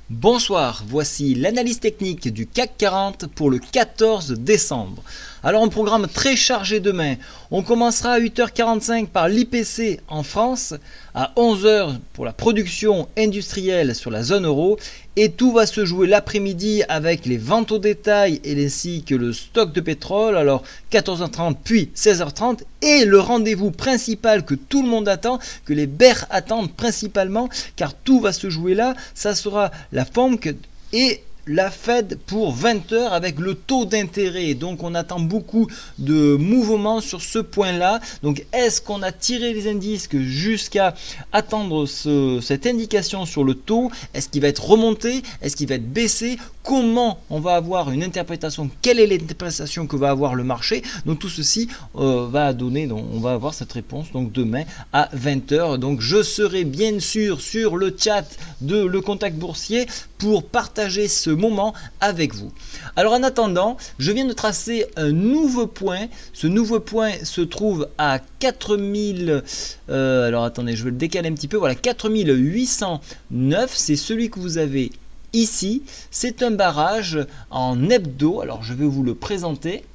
Bonsoir, voici l'analyse technique du CAC 40 pour le 14 décembre. Alors un programme très chargé demain. On commencera à 8h45 par l'IPC en France, à 11h pour la production industrielle sur la zone euro et tout va se jouer l'après-midi avec les ventes au détail et ainsi que le stock de pétrole. Alors 14h30 puis 16h30 et le rendez-vous principal que tout le monde attend, que les bears attendent principalement car tout va se jouer là, ça sera la FOMC et la Fed pour 20h avec le taux d'intérêt. Donc on attend beaucoup de mouvements sur ce point-là. Donc est-ce qu'on a tiré les indices jusqu'à attendre cette indication sur le taux? Est-ce qu'il va être remonté? Est-ce qu'il va être baissé? Comment on va avoir une interprétation? Quelle est l'interprétation que va avoir le marché? Donc tout ceci va donner, donc on va avoir cette réponse donc demain à 20h. Donc je serai bien sûr sur le chat de Le Contact Boursier pour partager ce moment avec vous. Alors en attendant, je viens de tracer un nouveau point. Ce nouveau point se trouve à 4000. Alors attendez, je vais le décaler un petit peu. Voilà, 4809. C'est celui que vous avez ici. C'est un barrage en hebdo. Alors je vais vous le présenter.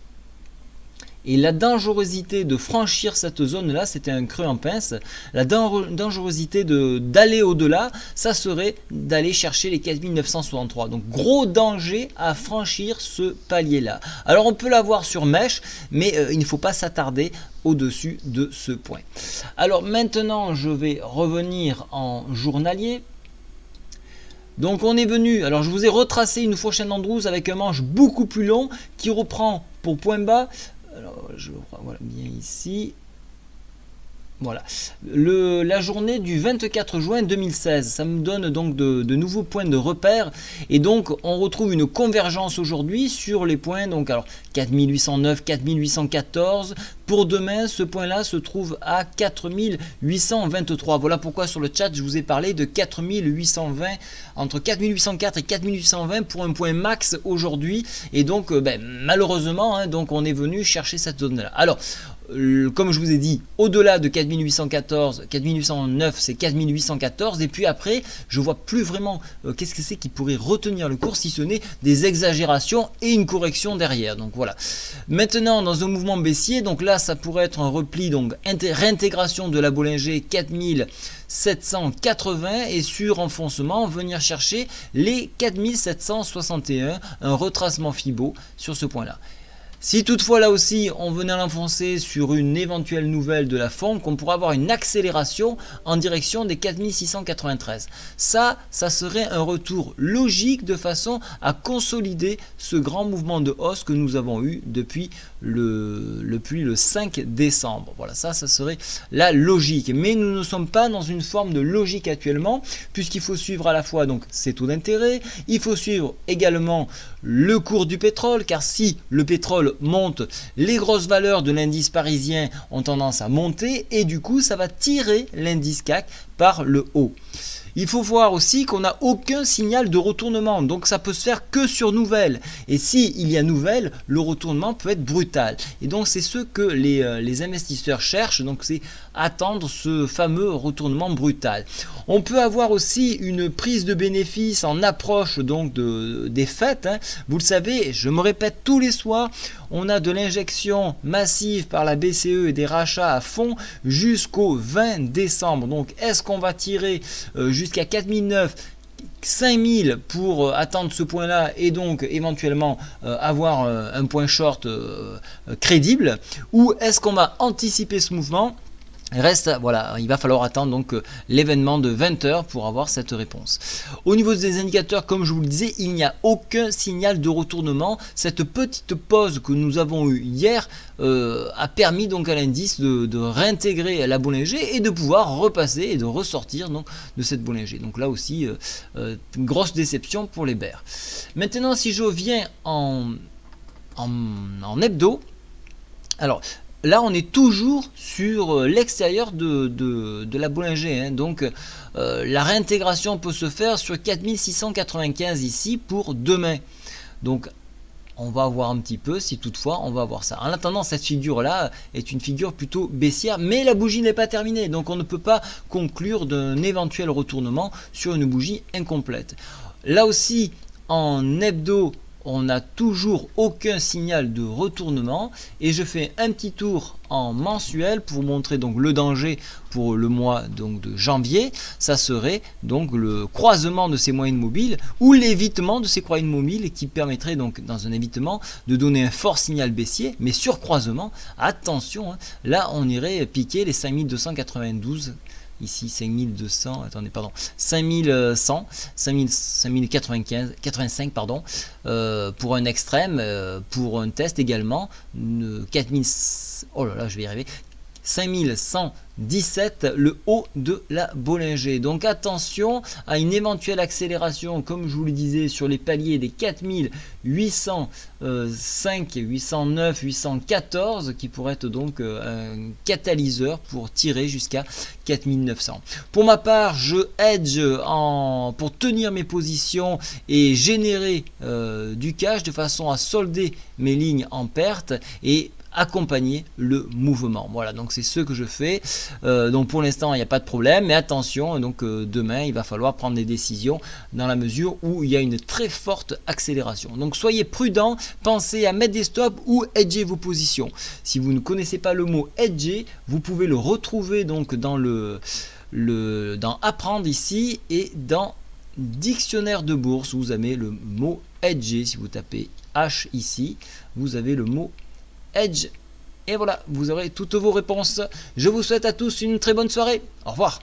Et la dangerosité de franchir cette zone-là, c'était un creux en pince. La dangerosité d'aller au-delà, ça serait d'aller chercher les 4963. Donc gros danger à franchir ce palier-là. Alors on peut l'avoir sur mèche, mais il ne faut pas s'attarder au-dessus de ce point. Alors maintenant, je vais revenir en journalier. Donc on est venu, alors je vous ai retracé une fourchette Andrews avec un manche beaucoup plus long qui reprend pour point bas. Alors, je voilà bien ici. Voilà. La journée du 24 juin 2016, ça me donne donc de nouveaux points de repère. Et donc, on retrouve une convergence aujourd'hui sur les points. Donc, alors, 4809, 4814. Pour demain, ce point-là se trouve à 4823. Voilà pourquoi sur le chat, je vous ai parlé de 4820, entre 4804 et 4820 pour un point max aujourd'hui. Et donc, malheureusement, donc on est venu chercher cette zone-là. Alors, comme je vous ai dit, au-delà de 4814, 4809, c'est 4814. Et puis après, je vois plus vraiment qu'est-ce que c'est qui pourrait retenir le cours si ce n'est des exagérations et une correction derrière. Donc voilà. Maintenant, dans un mouvement baissier, donc là, ça pourrait être un repli, donc réintégration de la Bollinger 4780 et sur enfoncement, venir chercher les 4761, un retracement Fibo sur ce point-là. Si toutefois là aussi on venait à l'enfoncer sur une éventuelle nouvelle de la FOMC, on pourrait avoir une accélération en direction des 4693. Ça serait un retour logique de façon à consolider ce grand mouvement de hausse que nous avons eu depuis le 5 décembre. Voilà, ça serait la logique. Mais nous ne sommes pas dans une forme de logique actuellement, puisqu'il faut suivre à la fois donc ces taux d'intérêt, il faut suivre également le cours du pétrole, car si le pétrole monte, les grosses valeurs de l'indice parisien ont tendance à monter et du coup ça va tirer l'indice CAC par le haut. Il faut voir aussi qu'on n'a aucun signal de retournement, donc ça peut se faire que sur nouvelle. Et s'il y a nouvelle, le retournement peut être brutal. Et donc c'est ce que les investisseurs cherchent, donc c'est attendre ce fameux retournement brutal. On peut avoir aussi une prise de bénéfice en approche donc des fêtes. Vous le savez, je me répète tous les soirs, on a de l'injection massive par la BCE et des rachats à fond jusqu'au 20 décembre. Donc est-ce qu'on va tirer jusqu'à 4009, 5000 pour attendre ce point là et donc éventuellement avoir un point short crédible, ou est-ce qu'on va anticiper ce mouvement? Reste, voilà, il va falloir attendre donc l'événement de 20h pour avoir cette réponse. Au niveau des indicateurs, comme je vous le disais, il n'y a aucun signal de retournement. Cette petite pause que nous avons eue hier a permis donc à l'indice de réintégrer la Bollinger et de pouvoir repasser et de ressortir donc de cette Bollinger. Donc là aussi, grosse déception pour les bears. Maintenant, si je viens en hebdo, alors là, on est toujours sur l'extérieur de la Bollinger. Donc, la réintégration peut se faire sur 4695 ici pour demain. Donc, on va voir un petit peu si toutefois on va voir ça. En attendant, cette figure là est une figure plutôt baissière, mais la bougie n'est pas terminée, donc on ne peut pas conclure d'un éventuel retournement sur une bougie incomplète. Là aussi, en hebdo, on n'a toujours aucun signal de retournement et je fais un petit tour en mensuel pour vous montrer donc le danger pour le mois donc de janvier. Ça serait donc le croisement de ces moyennes mobiles ou l'évitement de ces moyennes mobiles qui permettrait donc dans un évitement de donner un fort signal baissier, mais sur croisement, attention, hein, là on irait piquer les 5292. Ici 5200, attendez, pardon, 5100, 5095 pardon, pour un extrême, pour un test également, 4000, oh là là, je vais y arriver, 5117, le haut de la Bollinger. Donc attention à une éventuelle accélération, comme je vous le disais, sur les paliers des 4805, 809, 814, qui pourrait être donc un catalyseur pour tirer jusqu'à 4900. Pour ma part, je hedge pour tenir mes positions et générer du cash de façon à solder mes lignes en perte et accompagner le mouvement. Voilà, donc c'est ce que je fais. Donc pour l'instant il n'y a pas de problème, mais attention, donc demain il va falloir prendre des décisions dans la mesure où il y a une très forte accélération. Donc soyez prudents, pensez à mettre des stops ou hedger vos positions. Si vous ne connaissez pas le mot hedger, vous pouvez le retrouver donc dans dans apprendre ici et dans dictionnaire de bourse, vous avez le mot hedger. Si vous tapez H ici, vous avez le mot hedge. Et voilà, vous aurez toutes vos réponses. Je vous souhaite à tous une très bonne soirée. Au revoir.